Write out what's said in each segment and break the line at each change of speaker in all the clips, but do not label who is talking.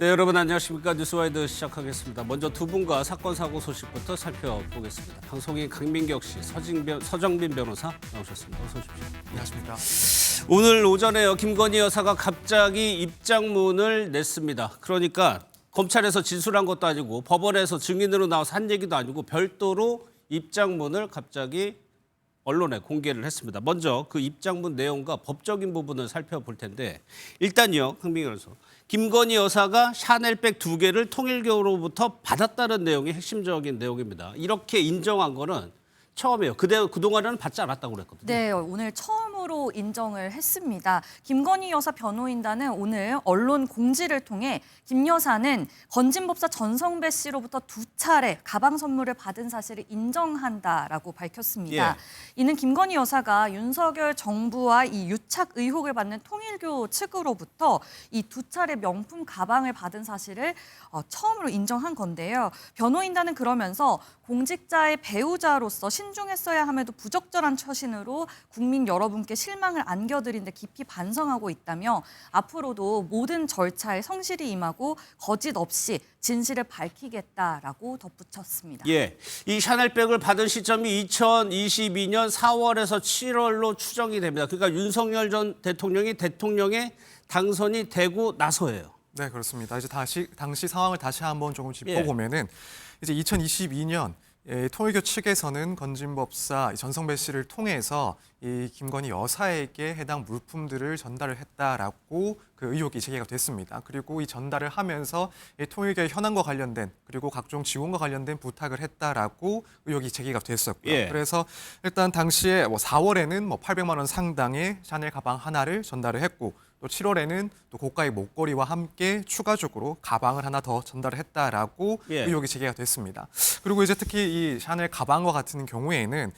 네, 여러분 안녕하십니까. 뉴스와이드 시작하겠습니다. 먼저 두 분과 사건 사고 소식부터 살펴보겠습니다. 방송인 강민격 씨, 서정빈 변호사 나오셨습니다. 어서 오십시오.
안녕하십니까.
오늘 오전에요. 김건희 여사가 갑자기 입장문을 냈습니다. 그러니까 검찰에서 진술한 것도 아니고 법원에서 증인으로 나와서 한 얘기도 아니고 별도로 입장문을 갑자기 언론에 공개를 했습니다. 먼저 그 입장문 내용과 법적인 부분을 살펴볼 텐데 일단요. 강민경 변호사. 김건희 여사가 샤넬백 2개를 통일교로부터 받았다는 내용이 핵심적인 내용입니다. 이렇게 인정한 거는 처음이에요. 그동안은 받지 않았다고 그랬거든요.
네, 오늘 처음으로 인정을 했습니다. 김건희 여사 변호인단은 오늘 언론 공지를 통해 김 여사는 건진법사 전성배 씨로부터 2차례 가방 선물을 받은 사실을 인정한다라고 밝혔습니다. 이는 김건희 여사가 윤석열 정부와 이 유착 의혹을 받는 통일교 측으로부터 이 2차례 명품 가방을 받은 사실을 처음으로 인정한 건데요. 변호인단은 그러면서 공직자의 배우자로서 신중했어야 함에도 부적절한 처신으로 국민 여러분께 실망을 안겨드린 데 깊이 반성하고 있다며 앞으로도 모든 절차에 성실히 임하고 거짓 없이 진실을 밝히겠다라고 덧붙였습니다.
예, 이 샤넬백을 받은 시점이 2022년 4월에서 7월로 추정이 됩니다. 그러니까 윤석열 전 대통령이 대통령에 당선이 되고 나서예요.
네, 그렇습니다. 이제 당시 상황을 다시 한번 조금 짚어보면은 이제 2022년 통일교 측에서는 건진법사 전성배 씨를 통해서 이 김건희 여사에게 해당 물품들을 전달을 했다라고 그 의혹이 제기가 됐습니다. 그리고 이 전달을 하면서 이 통일교의 현안과 관련된 그리고 각종 지원과 관련된 부탁을 했다라고 의혹이 제기가 됐었고요.
예.
그래서 일단 당시에 4월에는 800만 원 상당의 샤넬 가방 하나를 전달을 했고 또 7월에는 또 고가의 목걸이와 함께 추가적으로 가방을 하나 더 전달을 했다라고 의혹이 제기가 됐습니다. 그리고 이제 특히 이 샤넬 가방과 같은 경우에는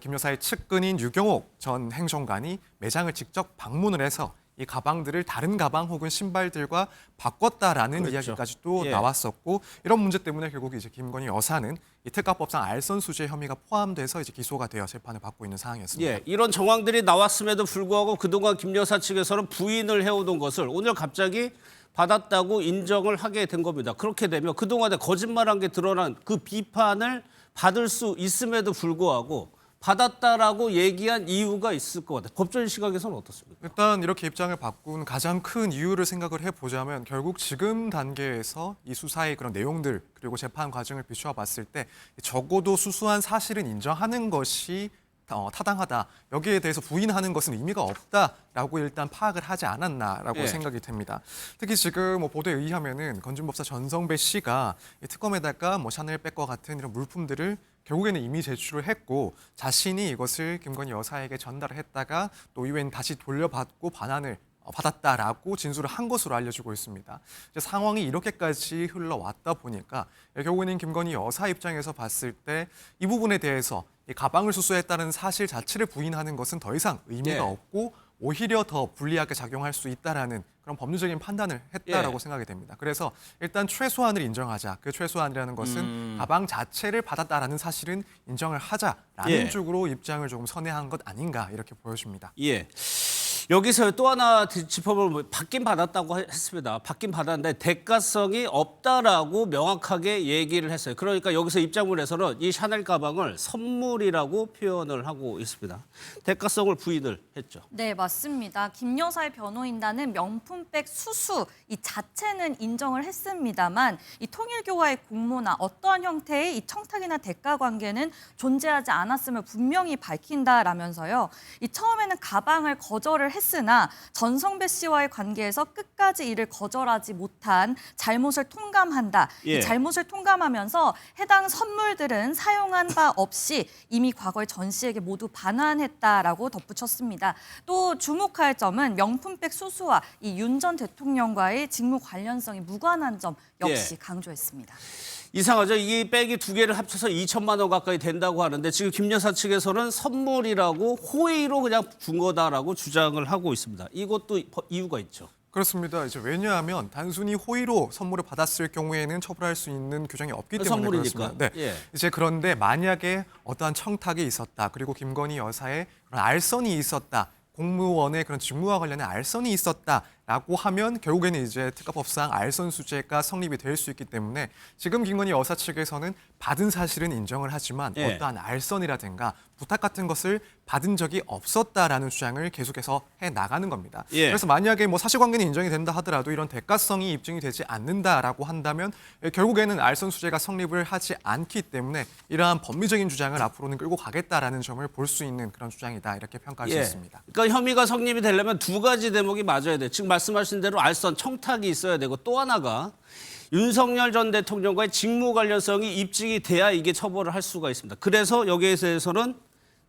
김 여사의 측근인 유경옥 전 행정관이 매장을 직접 방문을 해서 이 가방들을 다른 가방 혹은 신발들과 바꿨다라는 이야기까지 또 나왔었고 이런 문제 때문에 결국 이제 김건희 여사는 이 특가법상 알선수재 혐의가 포함돼서 이제 기소가 되어 재판을 받고 있는 상황이었습니다.
예, 이런 정황들이 나왔음에도 불구하고 그동안 김 여사 측에서는 부인을 해오던 것을 오늘 갑자기 받았다고 인정을 하게 된 겁니다. 그렇게 되면 그동안에 거짓말한 게 드러난 그 비판을 받을 수 있음에도 불구하고 받았다라고 얘기한 이유가 있을 것 같아요. 법적인 시각에서는 어떻습니까?
일단 이렇게 입장을 바꾼 가장 큰 이유를 생각을 해보자면 결국 지금 단계에서 이 수사의 그런 내용들 그리고 재판 과정을 비추어 봤을 때 적어도 수수한 사실은 인정하는 것이 타당하다. 여기에 대해서 부인하는 것은 의미가 없다라고 일단 파악을 하지 않았나라고 생각이 됩니다. 특히 지금 보도에 의하면은 건진법사 전성배 씨가 특검에다가 샤넬백과 같은 이런 물품들을 결국에는 이미 제출을 했고 자신이 이것을 김건희 여사에게 전달을 했다가 또 이후엔 다시 돌려받고 반환을 받았다라고 진술을 한 것으로 알려지고 있습니다. 이제 상황이 이렇게까지 흘러왔다 보니까 결국에는 김건희 여사 입장에서 봤을 때 이 부분에 대해서 이 가방을 수수했다는 사실 자체를 부인하는 것은 더 이상 의미가 없고 오히려 더 불리하게 작용할 수 있다라는 그런 법률적인 판단을 했다라고 생각이 됩니다. 그래서 일단 최소한을 인정하자. 그 최소한이라는 것은 가방 자체를 받았다라는 사실은 인정을 하자라는 쪽으로 입장을 조금 선회한 것 아닌가 이렇게 보여집니다.
예. 여기서 또 하나 짚어보면 받긴 받았다고 했습니다. 받긴 받았는데 대가성이 없다라고 명확하게 얘기를 했어요. 그러니까 여기서 입장문에서는 이 샤넬 가방을 선물이라고 표현을 하고 있습니다. 대가성을 부인을 했죠.
네, 맞습니다. 김 여사의 변호인단은 명품백 수수 이 자체는 인정을 했습니다만 이 통일교와의 공모나 어떠한 형태의 이 청탁이나 대가 관계는 존재하지 않았음을 분명히 밝힌다라면서요. 이 처음에는 가방을 거절을 했으나 전성배 씨와의 관계에서 끝까지 이를 거절하지 못한 잘못을 통감한다. 이 잘못을 통감하면서 해당 선물들은 사용한 바 없이 이미 과거에 전 씨에게 모두 반환했다라고 덧붙였습니다. 또 주목할 점은 명품백 수수와 이 윤 전 대통령과의 직무 관련성이 무관한 점 역시 강조했습니다.
이상하죠. 이 백이 2개를 합쳐서 2천만 원 가까이 된다고 하는데 지금 김 여사 측에서는 선물이라고 호의로 그냥 준 거다라고 주장을 하고 있습니다. 이것도 이유가 있죠.
그렇습니다. 이제 왜냐하면 단순히 호의로 선물을 받았을 경우에는 처벌할 수 있는 규정이 없기 때문에
선물이니까.
그렇습니다. 네. 이제 그런데 만약에 어떠한 청탁이 있었다. 그리고 김건희 여사의 그런 알선이 있었다. 공무원의 그런 직무와 관련된 알선이 있었다. 라고 하면 결국에는 이제 특가법상 알선수재가 성립이 될 수 있기 때문에 지금 김건희 여사 측에서는 받은 사실은 인정을 하지만
예.
어떠한 알선이라든가 부탁 같은 것을 받은 적이 없었다라는 주장을 계속해서 해 나가는 겁니다.
예.
그래서 만약에 뭐 사실관계는 인정이 된다 하더라도 이런 대가성이 입증이 되지 않는다라고 한다면 결국에는 알선수재가 성립을 하지 않기 때문에 이러한 법리적인 주장을 앞으로는 끌고 가겠다라는 점을 볼 수 있는 그런 주장이다 이렇게 평가할 수 있습니다.
그러니까 혐의가 성립이 되려면 두 가지 대목이 맞아야 돼. 지금 말씀하신 대로 알선 청탁이 있어야 되고 또 하나가 윤석열 전 대통령과의 직무 관련성이 입증이 돼야 이게 처벌을 할 수가 있습니다. 그래서 여기에 대해서는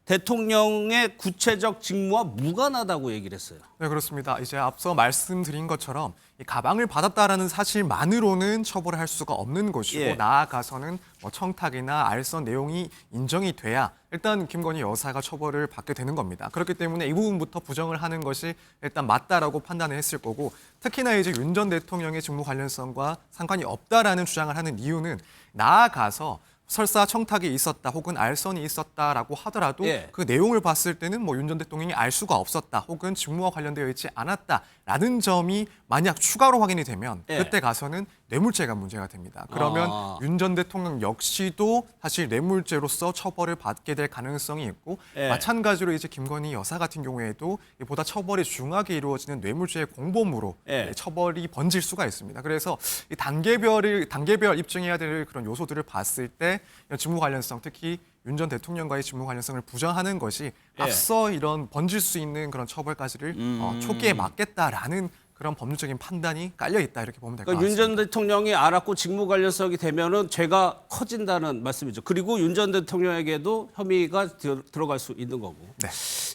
대통령의 구체적 직무와 무관하다고 얘기를 했어요.
네, 그렇습니다. 이제 앞서 말씀드린 것처럼 이 가방을 받았다라는 사실만으로는 처벌을 할 수가 없는 것이고
예.
나아가서는 뭐 청탁이나 알선 내용이 인정이 돼야 일단 김건희 여사가 처벌을 받게 되는 겁니다. 그렇기 때문에 이 부분부터 부정을 하는 것이 일단 맞다라고 판단을 했을 거고 특히나 이제 윤 전 대통령의 직무 관련성과 상관이 없다라는 주장을 하는 이유는 나아가서 설사 청탁이 있었다 혹은 알선이 있었다라고 하더라도
예.
그 내용을 봤을 때는 뭐 윤 전 대통령이 알 수가 없었다 혹은 직무와 관련되어 있지 않았다라는 점이 만약 추가로 확인이 되면
예.
그때 가서는 뇌물죄가 문제가 됩니다. 그러면 윤 전 대통령 역시도 사실 뇌물죄로서 처벌을 받게 될 가능성이 있고
예.
마찬가지로 이제 김건희 여사 같은 경우에도 보다 처벌이 중하게 이루어지는 뇌물죄의 공범으로
예.
처벌이 번질 수가 있습니다. 그래서 이 단계별 입증해야 될 그런 요소들을 봤을 때 직무 관련성, 특히 윤 전 대통령과의 직무 관련성을 부정하는 것이
예.
앞서 이런 번질 수 있는 그런 처벌까지를 초기에 막겠다라는 그런 법률적인 판단이 깔려 있다 이렇게 보면 될 것
그러니까
같습니다.
윤 전 대통령이 알았고 직무 관련성이 되면은 죄가 커진다는 말씀이죠. 그리고 윤 전 대통령에게도 혐의가 들어갈 수 있는 거고.
네.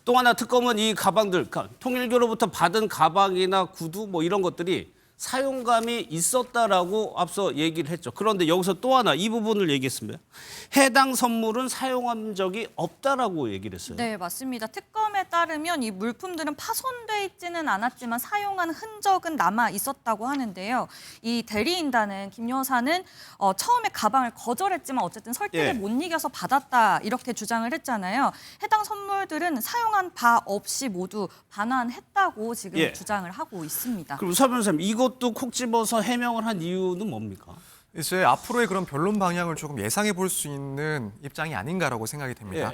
또 하나 특검은 이 가방들, 그러니까 통일교로부터 받은 가방이나 구두 뭐 이런 것들이 사용감이 있었다라고 앞서 얘기를 했죠. 그런데 여기서 또 하나 이 부분을 얘기했습니다. 해당 선물은 사용한 적이 없다라고 얘기를 했어요.
네, 맞습니다. 특검에 따르면 이 물품들은 파손돼 있지는 않았지만 사용한 흔적은 남아 있었다고 하는데요. 이 대리인단은 김 여사는 처음에 가방을 거절했지만 어쨌든 설득에
예.
못 이겨서 받았다 이렇게 주장을 했잖아요. 해당 선물들은 사용한 바 없이 모두 반환했다고 지금
예.
주장을 하고 있습니다.
그럼 서 변호사님 이것도 콕 집어서 해명을 한 이유는 뭡니까?
이제 앞으로의 그런 변론 방향을 조금 예상해 볼 수 있는 입장이 아닌가라고 생각이 됩니다.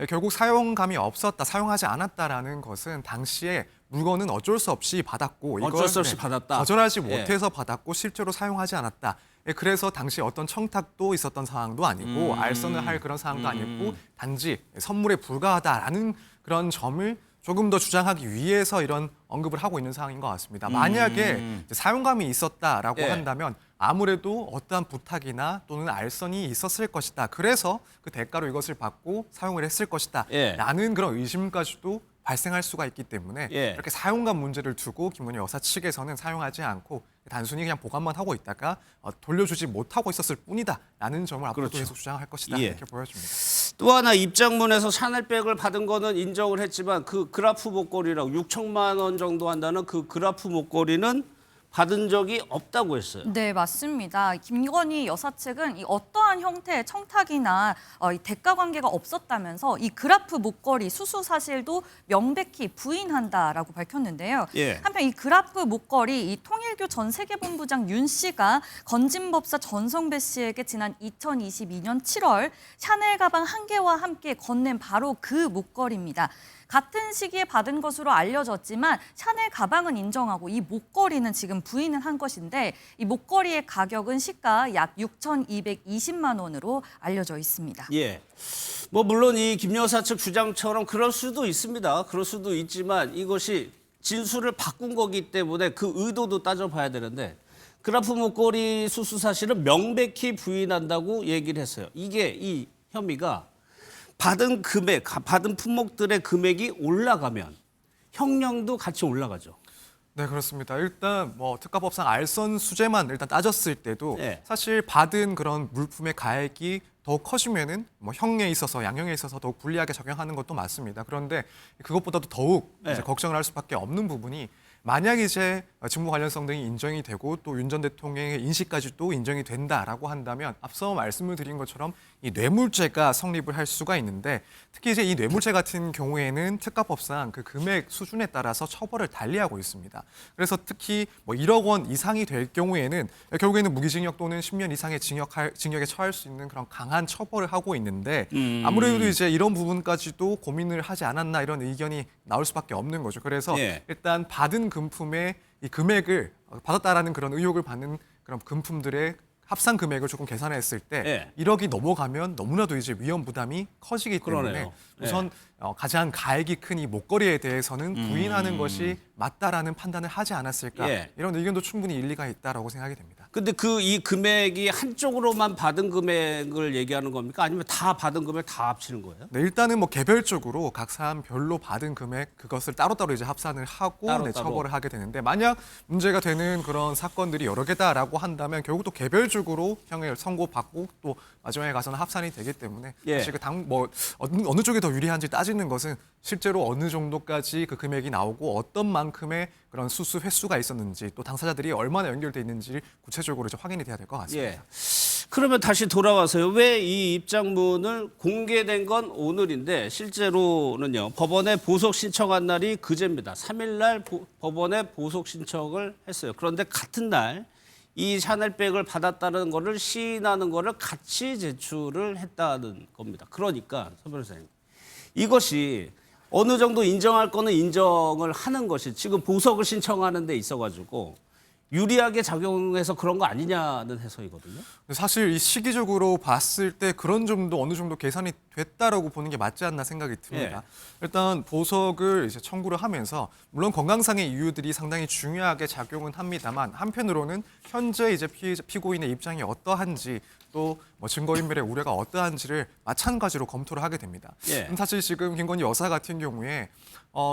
결국 사용감이 없었다, 사용하지 않았다라는 것은 당시에 물건은 어쩔 수 없이 받았고
어쩔 수 없이 받았다.
거절하지
예.
못해서 받았고 실제로 사용하지 않았다. 그래서 당시 어떤 청탁도 있었던 상황도 아니고 알선을 할 그런 상황도 아니고 단지 선물에 불과하다라는 그런 점을 조금 더 주장하기 위해서 이런 언급을 하고 있는 상황인 것 같습니다. 만약에 이제 사용감이 있었다라고
예.
한다면 아무래도 어떠한 부탁이나 또는 알선이 있었을 것이다. 그래서 그 대가로 이것을 받고 사용을 했을 것이다.
예.
라는 그런 의심까지도 발생할 수가 있기 때문에
예.
이렇게 사용감 문제를 두고 김건희 여사 측에서는 사용하지 않고 단순히 그냥 보관만 하고 있다가 돌려주지 못하고 있었을 뿐이다라는 점을 앞으로도
그렇죠.
계속 주장할 것이다.
예.
이렇게 보여집니다.
또 하나 입장문에서 샤넬백을 받은 거는 인정을 했지만 그 그라프 목걸이라고 6천만 원 정도 한다는 그 그라프 목걸이는 받은 적이 없다고 했어요.
네, 맞습니다. 김건희 여사 측은 이 어떠한 형태의 청탁이나 이 대가 관계가 없었다면서 이 그라프 목걸이 수수 사실도 명백히 부인한다라고 밝혔는데요.
예.
한편 이 그라프 목걸이 이 통일교 전 세계본부장 윤 씨가 건진법사 전성배 씨에게 지난 2022년 7월 샤넬 가방 한 개와 함께 건넨 바로 그 목걸이입니다. 같은 시기에 받은 것으로 알려졌지만 샤넬 가방은 인정하고 이 목걸이는 지금 부인을 한 것인데 이 목걸이의 가격은 시가 약 6,220만 원으로 알려져 있습니다.
예. 뭐 물론 이 김 여사 측 주장처럼 그럴 수도 있습니다. 그럴 수도 있지만 이것이 진술을 바꾼 거기 때문에 그 의도도 따져봐야 되는데 그라프 목걸이 수수 사실은 명백히 부인한다고 얘기를 했어요. 이게 이 혐의가 받은 금액, 받은 품목들의 금액이 올라가면 형량도 같이 올라가죠.
네, 그렇습니다. 일단 뭐 특가법상 알선 수재만 일단 따졌을 때도
네.
사실 받은 그런 물품의 가액이 더욱 커지면은 뭐 형에 있어서 양형에 있어서 더욱 불리하게 적용하는 것도 맞습니다. 그런데 그것보다도 더욱
네.
이제 걱정을 할 수밖에 없는 부분이 만약 이제 직무 관련성 등이 인정이 되고 또 윤 전 대통령의 인식까지 또 인정이 된다라고 한다면 앞서 말씀을 드린 것처럼 이 뇌물죄가 성립을 할 수가 있는데 특히 이제 이 뇌물죄 같은 경우에는 특가법상 그 금액 수준에 따라서 처벌을 달리하고 있습니다. 그래서 특히 뭐 1억 원 이상이 될 경우에는 결국에는 무기징역 또는 10년 이상의 징역에 처할 수 있는 그런 강한 처벌을 하고 있는데 아무래도 이제 이런 부분까지도 고민을 하지 않았나 이런 의견이 나올 수밖에 없는 거죠. 그래서
예.
일단 받은 금품의 이 금액을 받았다라는 그런 의혹을 받는 그런 금품들의 합산 금액을 조금 계산했을 때
예.
1억이 넘어가면 너무나도 이제 위험 부담이 커지기 때문에
그러네요.
우선 가장 가액이 큰 이 목걸이에 대해서는 부인하는 것이 맞다라는 판단을 하지 않았을까
예.
이런 의견도 충분히 일리가 있다라고 생각이 됩니다.
근데 이 금액이 한쪽으로만 받은 금액을 얘기하는 겁니까? 아니면 다 받은 금액 다 합치는 거예요?
네, 일단은 뭐 개별적으로 각 사안별로 받은 금액 그것을 따로따로 이제 합산을 하고
따로따로.
처벌을 하게 되는데 만약 문제가 되는 그런 사건들이 여러 개다라고 한다면 결국 또 개별적으로 형을 선고받고 또 마지막에 가서는 합산이 되기 때문에
예.
사실 어느 쪽이 더 유리한지 따지는 것은 실제로 어느 정도까지 그 금액이 나오고 어떤 만큼의 그런 수수 횟수가 있었는지 또 당사자들이 얼마나 연결돼 있는지 구체적으로 이제 확인이 돼야 될 것 같습니다.
예. 그러면 다시 돌아와서요. 왜 이 입장문을 공개된 건 오늘인데 실제로는요. 법원에 보석 신청한 날이 그제입니다. 3일 날 법원에 보석 신청을 했어요. 그런데 같은 날 이 샤넬백을 받았다는 거를 시인하는 거를 같이 제출을 했다는 겁니다. 그러니까 서 변호사님 이것이 어느 정도 인정할 거는 인정을 하는 것이 지금 보석을 신청하는 데 있어가지고 유리하게 작용해서 그런 거 아니냐는 해석이거든요.
사실 이 시기적으로 봤을 때 그런 점도 어느 정도 계산이 됐다라고 보는 게 맞지 않나 생각이 듭니다. 일단 보석을 이제 청구를 하면서 물론 건강상의 이유들이 상당히 중요하게 작용은 합니다만 한편으로는 현재 이제 피고인의 입장이 어떠한지 또 뭐 증거인멸의 우려가 어떠한지를 마찬가지로 검토를 하게 됩니다. 사실 지금 김건희 여사 같은 경우에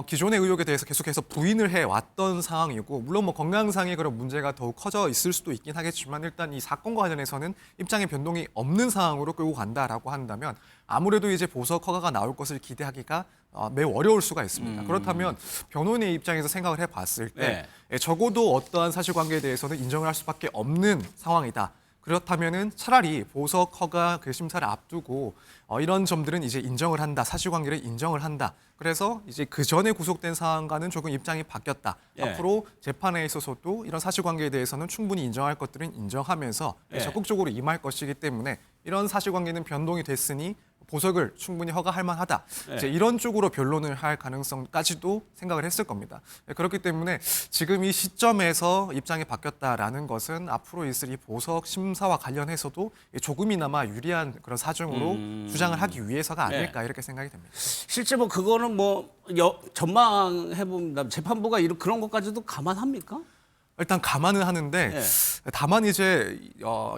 기존의 의혹에 대해서 계속해서 부인을 해왔던 상황이고 물론 뭐 건강상의 그런 문제가 더욱 커져 있을 수도 있긴 하겠지만 일단 이 사건과 관련해서는 입장의 변동이 없는 상황으로 끌고 간다라고 한다면 아무래도 이제 보석 허가가 나올 것을 기대하기가 매우 어려울 수가 있습니다. 그렇다면 변호인의 입장에서 생각을 해봤을 때 적어도 어떠한 사실관계에 대해서는 인정을 할 수밖에 없는 상황이다. 그렇다면은 차라리 보석 허가 그 심사를 앞두고 이런 점들은 이제 인정을 한다. 사실관계를 인정을 한다. 그래서 이제 그 전에 구속된 사안과는 조금 입장이 바뀌었다. 앞으로 재판에 있어서도 이런 사실관계에 대해서는 충분히 인정할 것들은 인정하면서 적극적으로 임할 것이기 때문에 이런 사실관계는 변동이 됐으니 보석을 충분히 허가할 만하다. 이제 이런 쪽으로 변론을 할 가능성까지도 생각을 했을 겁니다. 그렇기 때문에 지금 이 시점에서 입장이 바뀌었다라는 것은 앞으로 있을 이 보석 심사와 관련해서도 조금이나마 유리한 그런 사정으로 주장을 하기 위해서가 아닐까 이렇게 생각이 됩니다.
실제 뭐 그거는 뭐 전망해 봅니다. 재판부가 그런 것까지도 감안합니까?
일단 감안은 하는데 다만 이제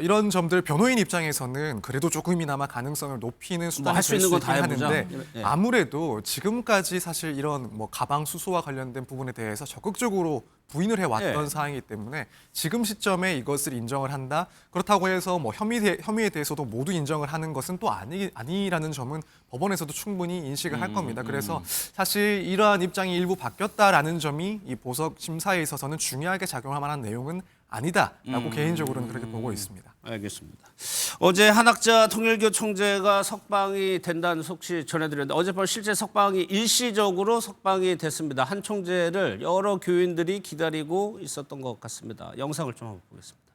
이런 점들 변호인 입장에서는 그래도 조금이나마 가능성을 높이는 수단이
할 수
될
있는
수
거
있긴
다
하는데
해보자.
아무래도 지금까지 사실 이런 뭐 가방 수수와 관련된 부분에 대해서 적극적으로 부인을 해왔던 사항이기 때문에 지금 시점에 이것을 인정을 한다. 그렇다고 해서 뭐 혐의에 대해서도 모두 인정을 하는 것은 또 아니라는 점은 법원에서도 충분히 인식을 할 겁니다. 그래서 사실 이러한 입장이 일부 바뀌었다라는 점이 이 보석 심사에 있어서는 중요하게 작용할 만한 내용은 아니다라고 개인적으로는 그렇게 보고 있습니다.
알겠습니다. 어제 한학자 통일교 총재가 석방이 된다는 소식 전해드렸는데 어젯밤 실제 석방이 일시적으로 석방이 됐습니다. 한 총재를 여러 교인들이 기다리고 있었던 것 같습니다. 영상을 좀 한번 보겠습니다.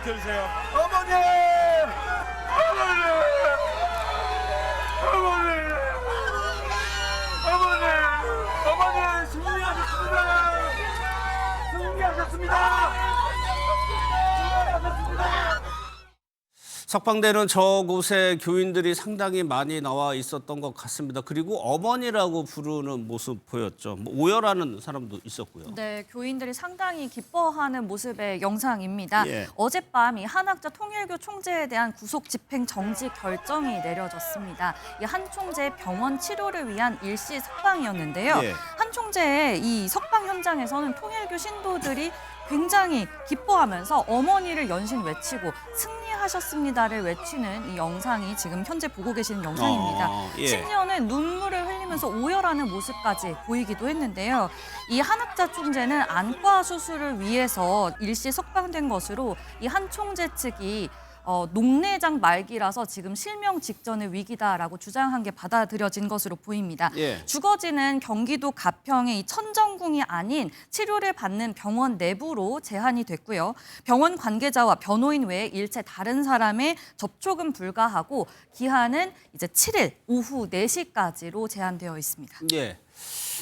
비켜주세요.
어머니! 승리하셨습니다.
석방되는 저곳에 교인들이 상당히 많이 나와 있었던 것 같습니다. 그리고 어머니라고 부르는 모습 보였죠. 뭐 오열하는 사람도 있었고요.
네, 교인들이 상당히 기뻐하는 모습의 영상입니다.
예.
어젯밤 이 한학자 통일교 총재에 대한 구속 집행 정지 결정이 내려졌습니다. 이 한 총재의 병원 치료를 위한 일시 석방이었는데요.
예.
한 총재의 이 석방 현장에서는 통일교 신도들이 굉장히 기뻐하면서 어머니를 연신 외치고 승리하셨습니다를 외치는 이 영상이 지금 현재 보고 계시는 영상입니다.
예.
심지어는 눈물을 흘리면서 오열하는 모습까지 보이기도 했는데요. 이 한학자 총재는 안과 수술을 위해서 일시 석방된 것으로 이 한 총재 측이 녹내장 말기라서 지금 실명 직전의 위기다라고 주장한 게 받아들여진 것으로 보입니다.
예.
주거지는 경기도 가평의 이 천정궁이 아닌 치료를 받는 병원 내부로 제한이 됐고요. 병원 관계자와 변호인 외에 일체 다른 사람의 접촉은 불가하고 기한은 이제 7일 오후 4시까지로 제한되어 있습니다.
예.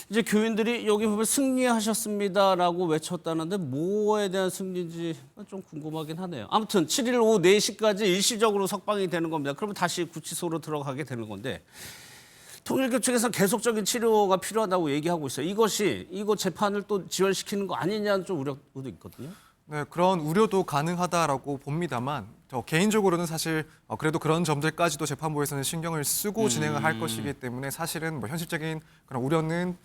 이제 교인들이 여기 보면 승리하셨습니다라고 외쳤다는데 뭐에 대한 승리인지 좀 궁금하긴 하네요. 아무튼 7일 오후 4시까지 일시적으로 석방이 되는 겁니다. 그러면 다시 구치소로 들어가게 되는 건데 통일교 측에서 계속적인 치료가 필요하다고 얘기하고 있어요. 이거 재판을 또 지연시키는 거 아니냐는 좀 우려도 있거든요.
네, 그런 우려도 가능하다라고 봅니다만 저 개인적으로는 사실 그래도 그런 점들까지도 재판부에서는 신경을 쓰고 진행을 할 것이기 때문에 사실은 뭐 현실적인 그런 우려는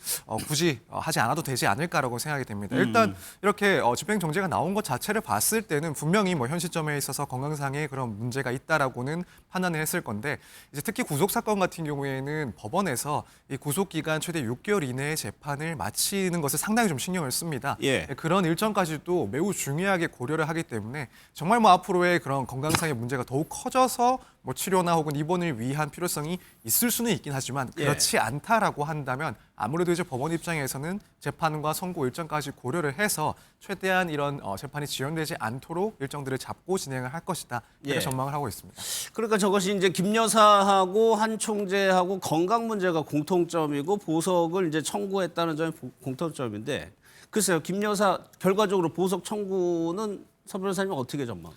굳이 하지 않아도 되지 않을까라고 생각이 됩니다. 일단 이렇게 집행 정지가 나온 것 자체를 봤을 때는 분명히 뭐 현 시점에 있어서 건강상의 그런 문제가 있다라고는 판단을 했을 건데 이제 특히 구속 사건 같은 경우에는 법원에서 이 구속 기간 최대 6개월 이내에 재판을 마치는 것을 상당히 좀 신경을 씁니다.
예.
그런 일정까지도 매우 중요하게 고려를 하기 때문에 정말 뭐 앞으로의 그런 건강상의 문제가 더욱 커져서 뭐 치료나 혹은 입원을 위한 필요성이 있을 수는 있긴 하지만 그렇지 않다라고 한다면 아무래도 이제 법원 입장에서는 재판과 선고 일정까지 고려를 해서 최대한 이런 재판이 지연되지 않도록 일정들을 잡고 진행을 할 것이다 이렇게
예.
전망을 하고 있습니다.
그러니까 저것이 이제 김 여사하고 한 총재하고 건강 문제가 공통점이고 보석을 이제 청구했다는 점이 공통점인데 글쎄요, 김 여사 결과적으로 보석 청구는 서 변호사님은 어떻게 전망?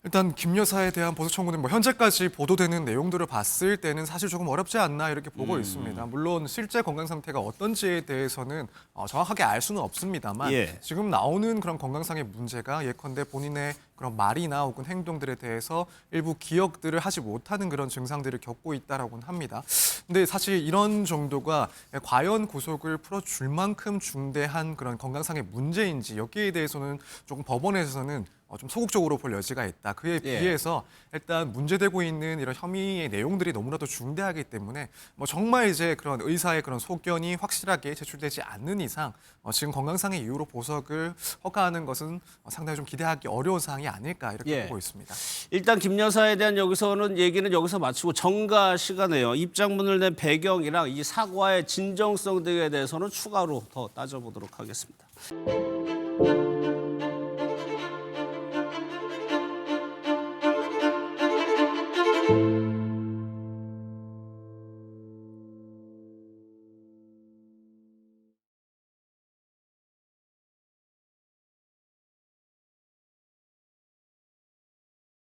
일단 김 여사에 대한 보석 청구는 뭐 현재까지 보도되는 내용들을 봤을 때는 사실 조금 어렵지 않나 이렇게 보고 있습니다. 물론 실제 건강 상태가 어떤지에 대해서는 정확하게 알 수는 없습니다만
예.
지금 나오는 그런 건강상의 문제가 예컨대 본인의 그런 말이나 혹은 행동들에 대해서 일부 기억들을 하지 못하는 그런 증상들을 겪고 있다라고는 합니다. 근데 사실 이런 정도가 과연 구속을 풀어줄 만큼 중대한 그런 건강상의 문제인지 여기에 대해서는 조금 법원에서는 좀 소극적으로 볼 여지가 있다. 그에 비해서 일단 문제되고 있는 이런 혐의의 내용들이 너무나도 중대하기 때문에 뭐 정말 이제 그런 의사의 그런 소견이 확실하게 제출되지 않는 이상 지금 건강상의 이유로 보석을 허가하는 것은 상당히 좀 기대하기 어려운 사항이 아닐까 이렇게 보고 있습니다.
일단 김 여사에 대한 여기서는 얘기는 여기서 마치고 정가 시간에요. 입장문을 낸 배경이랑 이 사과의 진정성 등에 대해서는 추가로 더 따져보도록 하겠습니다.